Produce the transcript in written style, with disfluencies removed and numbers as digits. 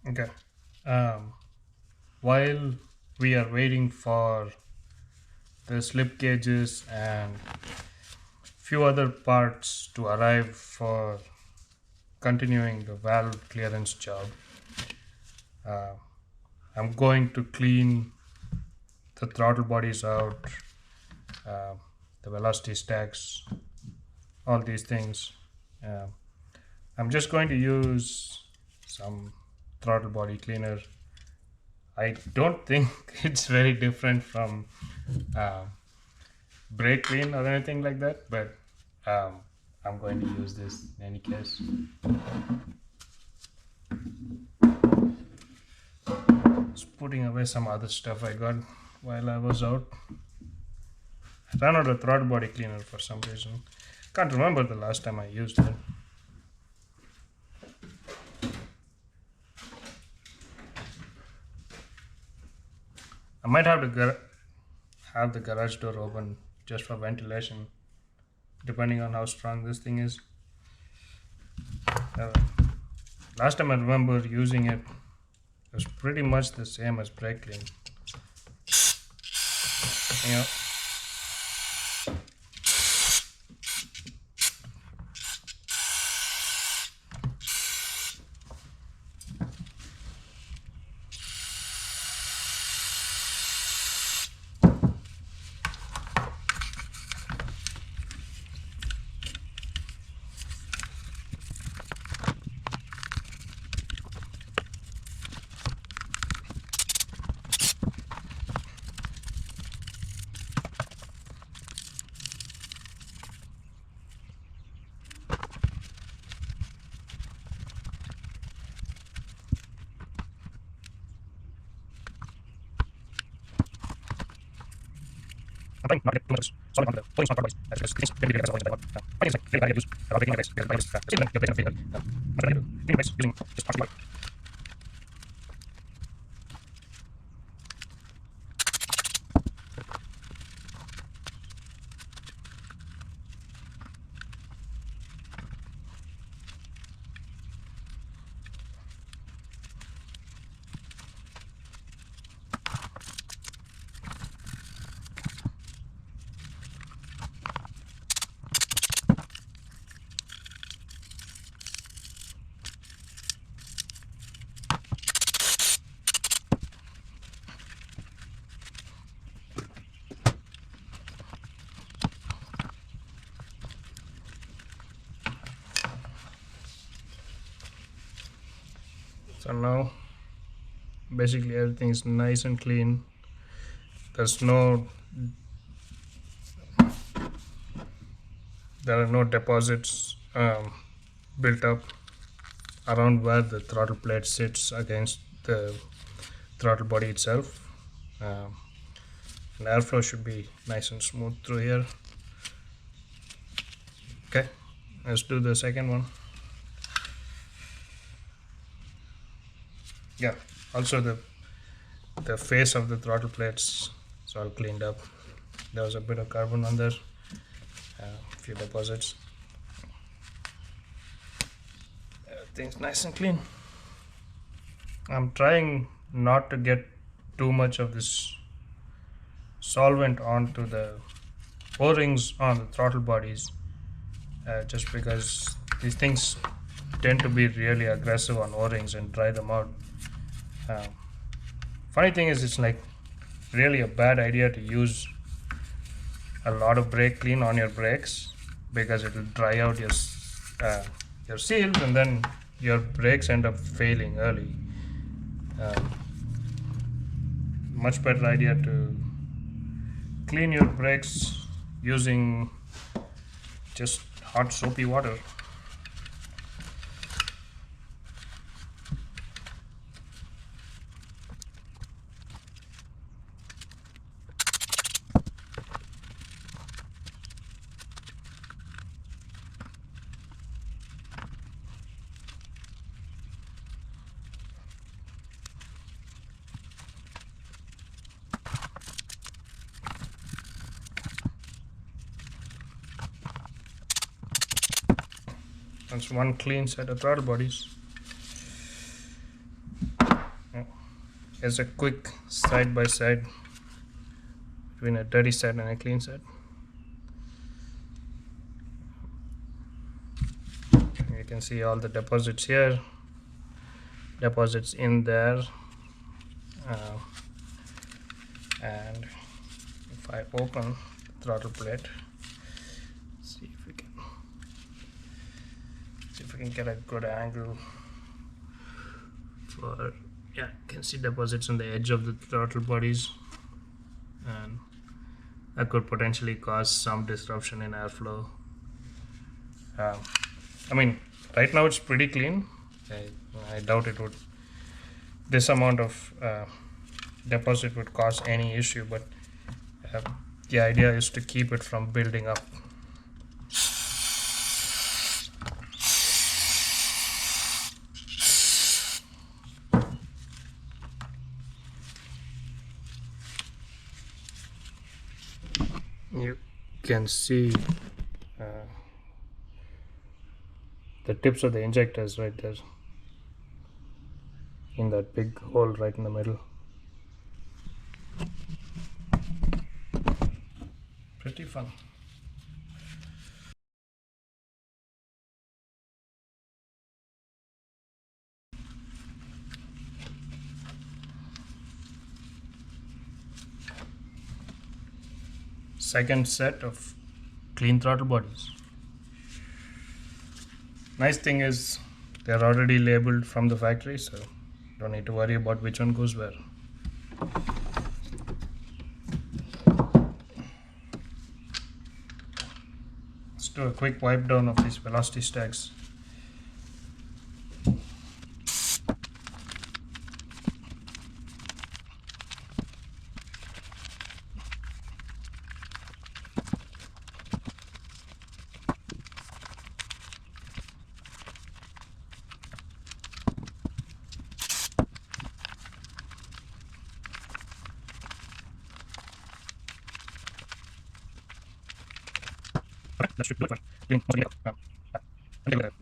Okay. Um, while we are waiting for the slip gauges and few other parts to arrive for continuing the valve clearance job, uh, I'm going to clean the throttle bodies out, uh, the velocity stacks, all these things. Uh, I'm just going to use some throttle body cleaner. I don't think it's very different from uh, brake clean or anything like that, but um, I'm going to use this in any case. Just putting away some other stuff I got while I was out. I ran out of throttle body cleaner for some reason. Can't remember the last time I used it. I might have to have the garage door open just for ventilation, depending on how strong this thing is. Uh, Last time I remember using it was pretty much the same as brake clean. You know, I'm trying not to get too much solid onto the floating smart bodies because things can be really aggressive. I think it's like really bad idea to use braking like this because then you're breaking the vehicle. I'm trying to clean the brakes using just smart. So now basically everything is nice and clean. There's no there are no deposits built up around where the throttle plate sits against the throttle body itself. And airflow should be nice and smooth through here. Okay, let's do the second one. Yeah, also the face of the throttle plates is all cleaned up. There was a bit of carbon on there, a few deposits. Everything's nice and clean. I'm trying not to get too much of this solvent onto the O-rings on the throttle bodies, just because these things tend to be really aggressive on O-rings and dry them out. Funny thing is, it's like really a bad idea to use a lot of brake clean on your brakes because it will dry out your seals and then your brakes end up failing early. Much better idea to clean your brakes using just hot soapy water. That's one clean set of throttle bodies. Here's a quick side by side between a dirty set and a clean set. You can see all the deposits here, deposits in there, and if I open the throttle plate, see if we can get a good angle for, yeah, you can see deposits on the edge of the throttle bodies, and that could potentially cause some disruption in airflow. I mean, right now it's pretty clean. I doubt it would, this amount of deposit would cause any issue, but the idea is to keep it from building up. You can see the tips of the injectors right there in that big hole right in the middle. Pretty fun. Second set of clean throttle bodies. Nice thing is they're already labeled from the factory, so don't need to worry about which one goes where. Let's do a quick wipe down of these velocity stacks. That should do it.